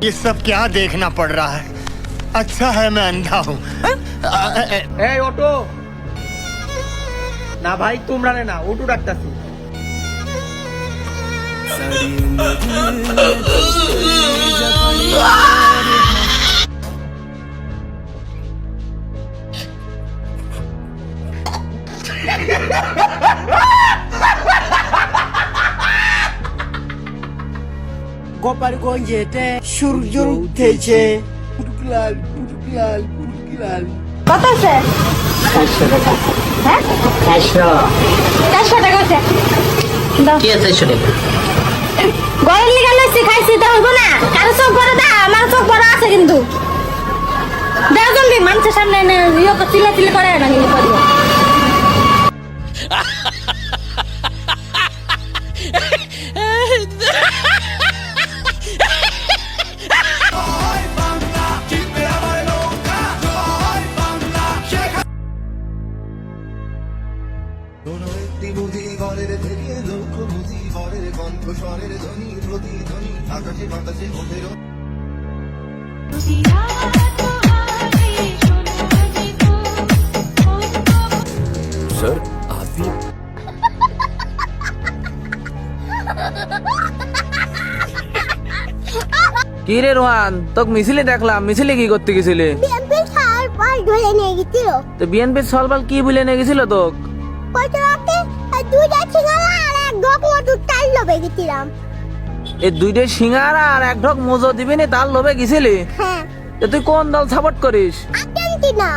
ये सब क्या देखना पड़ रहा है? अच्छा है मैं अंधा हूँ। এই অটো না ভাই তোমরা না অটো ডাকতাছি। গোপালগঞ্জেতে সূর্য উঠেছে। পুটুকলাল পুটুকলাল পুটুকলাল। কত আছে? 400 টাকা। হ্যাঁ 400 400 টাকা আছে। দাও। কি আছে 400 টাকা? গরম লিগা লইছি খাইছি তো হইব না। কারো চোখ বড় দা আমার চোখ বড় আছে কিন্তু। দাও জলদি মানুষের সামনে এনে ইয়ে চিল্লা চিল্লি করে না কিন্তু করবো। सर आपने কি রে রোহান তোকে মিছিলে দেখলাম, মিছিলে কি করতে গেছিলে? বিএনপি সার পাল ধরে নিয়ে গেছিল। তো বিএনপির সলবাল কি বলে নিয়ে গেছিল তোকে? কতরাতে দুইটা সিঙ্গারা আর এক ডক মটর টাইল লবে গেছিলাম। এই দুইটা সিঙ্গারা আর এক ঢক মোজো দিবি নি তার লোভে গেছিলি? হ্যাঁ তো তুই কোন দল সাপোর্ট করিস? আর্জেন্টিনা।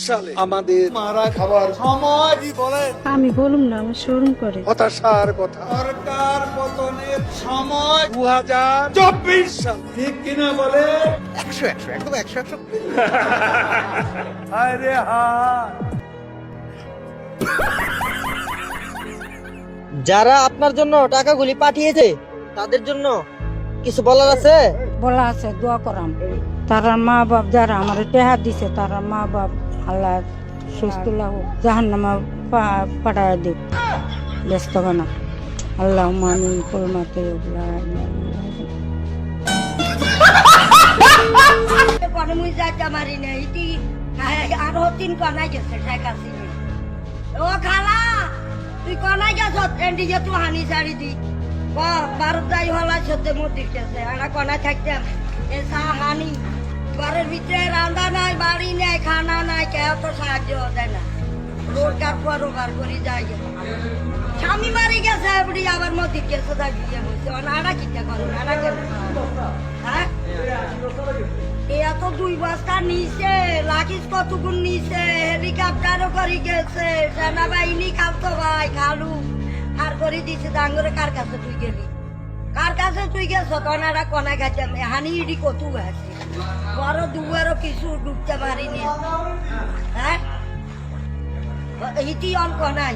সালে আমাদের মারা খাবার সময় কি বলেন? আমি বলুম না, আমার শোরুম করে। হতাশার কথা। সরকার পতনের সময় 2024 সাল। ঠিক কিনা বলে? 100 একদম 100 আরে হ্যাঁ। যারা আপনার জন্য টাকাগুলি পাঠিয়েছে তাদের জন্য কিছু বলার আছে? বলা আছে দোয়া করাম। তারা মা বাপ যারা আমার টেহা দিছে তারা মা বাপ আল্লাহ সুস্থ লাগুক, জাহান্নামে পাঠায় দিক। ব্যস্ত না আল্লাহ মামিন কলমাতে পরে মুই যাইতে পারি না। ইতি আরো 3 কনাই গেছে শেখ হাসিনা। ও খালা তুই কনাই গেছ ট্রেন্ডি যে তুই হানি ছাড়ি দি ভারত যাই হলা সত্যি মন্দির গেছে আমরা কনায় থাকতাম। এ চা হানি ঘরের ভিতরে রান্না নাই, বাড়ি নাই, খানা নাই, কেউ তো সাহায্য দেয় না। রোজগার পরোগার করি যাই স্বামী মারি গেছে এবারে আবার মন্দির গেছে তাই বিয়ে হয়েছে। আড়া কিটা করো আড়া কেন? হ্যাঁ এত 2 বস্তা নিচে লাকিস কতগুণ নিচে হেলিকপ্টারও করে গেছে সেনাবাহিনী খালতো ভাই খালু আর করে দিছে ডাঙ্গরে। কার কাছে তুই গেলি? কার কাছে তুই গেছ? কনারা কনা গেছে হানি ইডি কতু গেছে বড় দুয়ারও কিছু ডুবতে পারিনি। হ্যাঁ ইতি অঙ্ক নাই।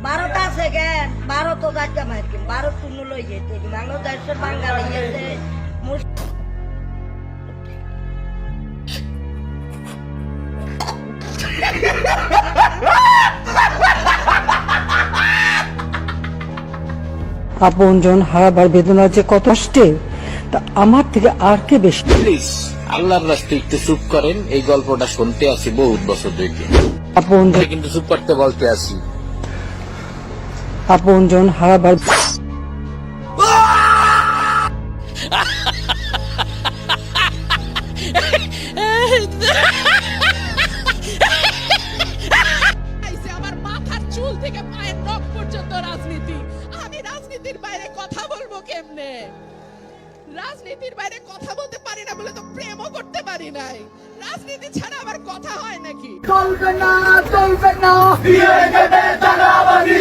ভারত আছে জ্ঞান, ভারতও যাইতে মারকি, ভারত তুনু লই যেতে বাংলাদেশের বাঙালি গেছে। আপনজন হারাবার বেদনা যে কত কষ্টে, তা আমার থেকে আর কে বেশি। প্লিজ আল্লাহর রাস্তায় একটু চুপ করেন, এই গল্পটা শুনতে আসি বহুত বছর ধরে, আপনজন কিন্তু চুপ করতে বলতে আসি। আপনজন হারাবার আমার মাথার চুল থেকে পায়ের নখ পর্যন্ত রাজনীতি। আমি রাজনীতির বাইরে কথা বলবো কেমনে? রাজনীতির বাইরে কথা বলতে পারি না বলে তো প্রেমও করতে পারি নাই। রাজনীতি ছাড়া আবার কথা হয় নাকি? চলবে না চলবে না। দিয়ে দেবে তারাবাড়ি।